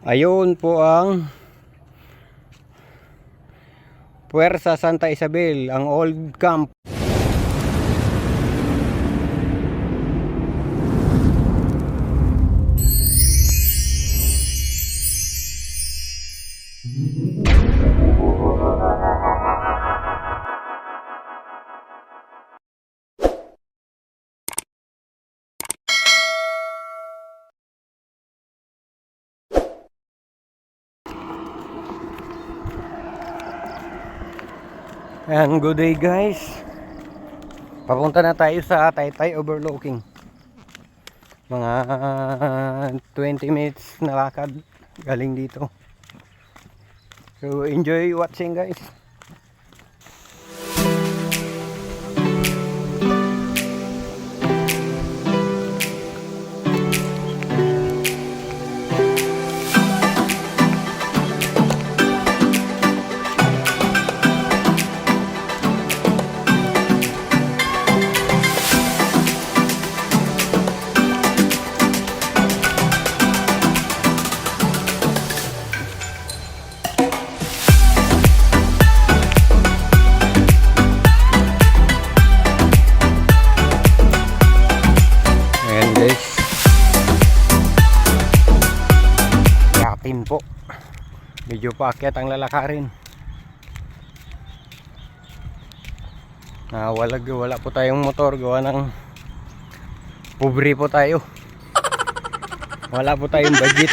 Ayun po ang Puwersa Santa Isabel, ang old camp. And good day guys. Papunta na tayo sa Taytay Overlooking. Mga 20 minutes na lakad galing dito. So enjoy watching guys. Po. Medyo paakyat ang lalakarin. Wala po tayong motor, gawa ng pobre po tayo. Wala po tayong budget.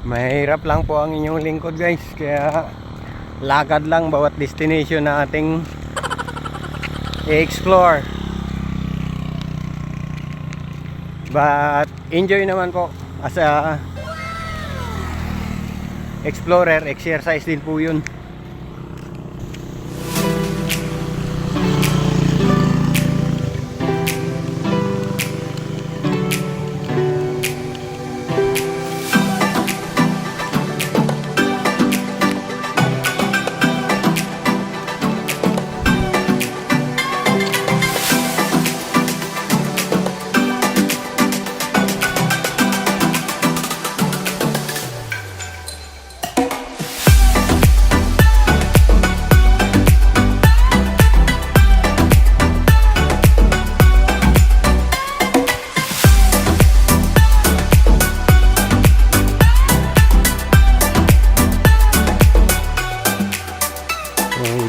Mahirap lang po ang inyong lingkod guys, kaya lakad lang bawat destination na ating i-explore. But enjoy naman po as a explorer, exercise din po yun.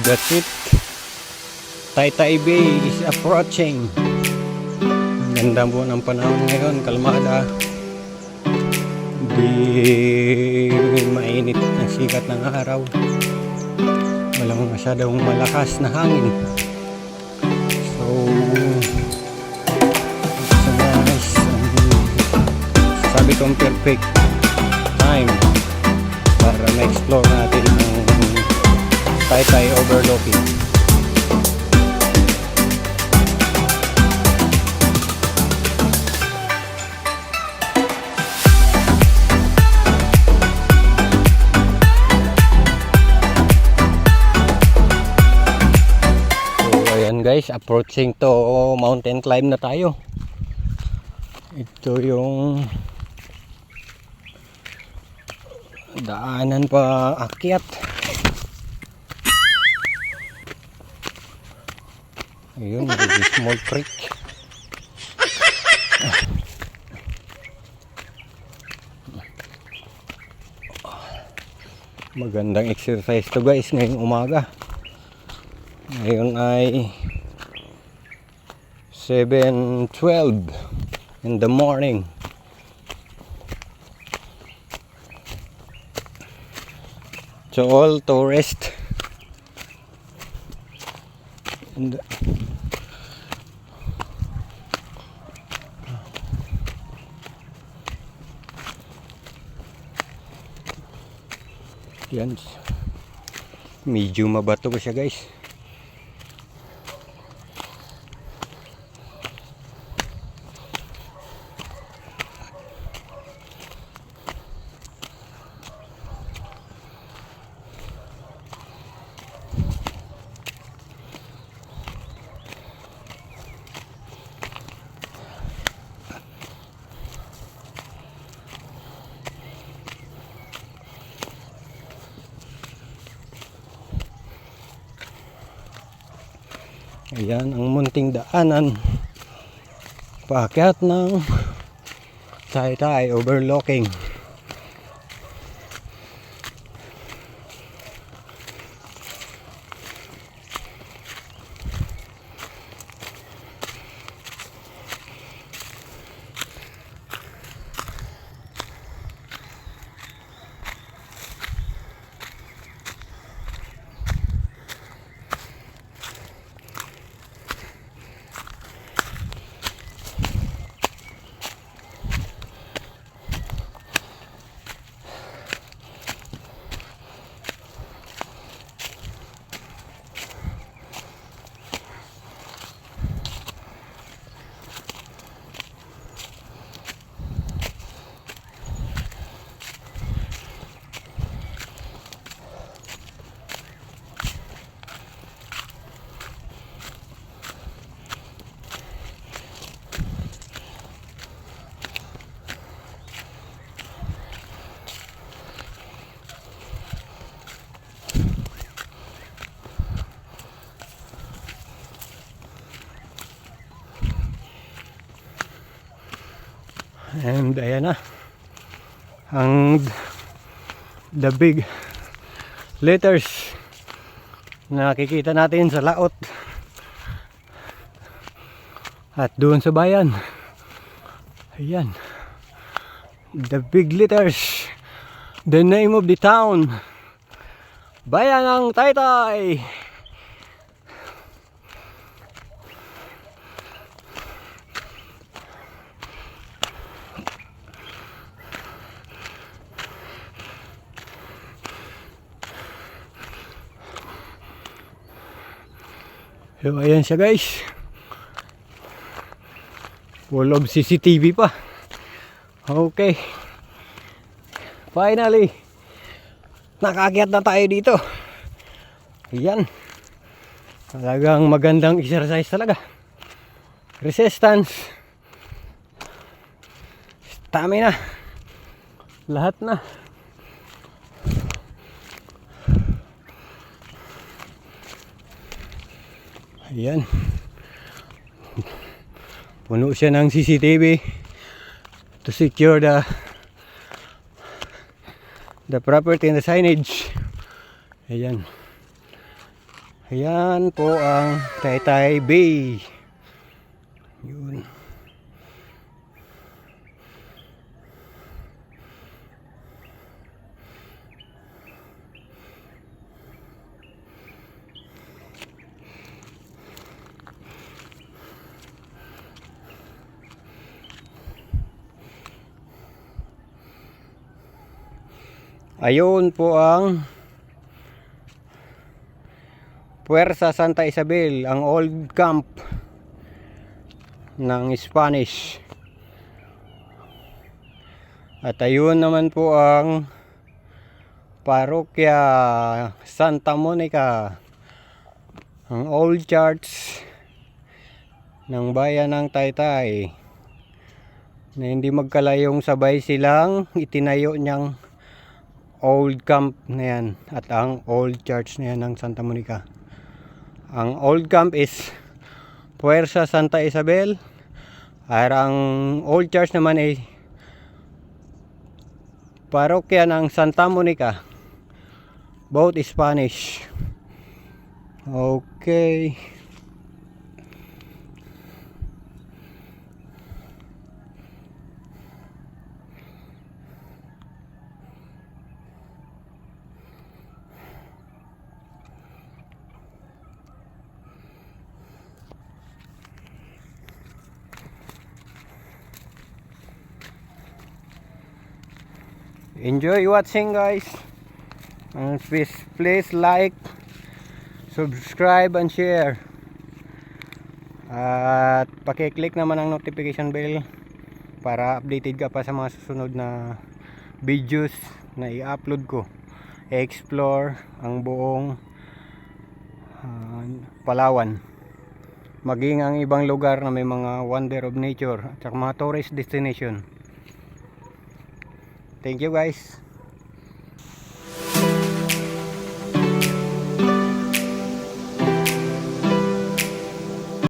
That's it. Taytay Bay is approaching. Ganda po ng panahon ngayon, kalmada. Di mainit ang sikat ng araw. Walang masyadong malakas na hangin. So nice. Sabi kong perfect time para ma-explore natin ang Taytay Overlooking. So ayan guys, approaching to mountain climb na tayo. Ito yung daanan pa akyat. Ayun, small creek. Magandang exercise to guys ngayong umaga. Ngayon ay 7:12 in the morning. So all tourists and yan, medyo mabato ko siya guys. Ayan ang munting daanan paakyat ng Taytay overlooking. And ayan na ang the big letters na nakikita natin sa laot at doon sa bayan. Ayan, the big letters, the name of the town, Bayan ng Taytay. So ayan siya guys, full of CCTV pa. Okay, finally nakaakyat na tayo dito. Ayan, talagang magandang exercise talaga. Resistance, stamina, lahat na. Ayan, puno siya ng CCTV to secure the property and the signage. Ayan, ayan po ang Taytay Bay. Yun. Ayun po ang Puersa Santa Isabel, ang old camp ng Spanish. At ayun naman po ang Parokya Santa Monica, ang old church ng bayan ng Taytay, na hindi magkalayong sabay silang itinayo niyang old camp na yan at ang old church na yan ng Santa Monica. Ang old camp is Puersa Santa Isabel at ang old church naman ay parokya ng Santa Monica, both Spanish. Okay, enjoy watching guys, and please like, subscribe and share, at paki-click naman ang notification bell para updated ka pa sa mga susunod na videos na i-upload ko. I-explore ang buong Palawan, maging ang ibang lugar na may mga wonder of nature at mga tourist destination. Thank you guys.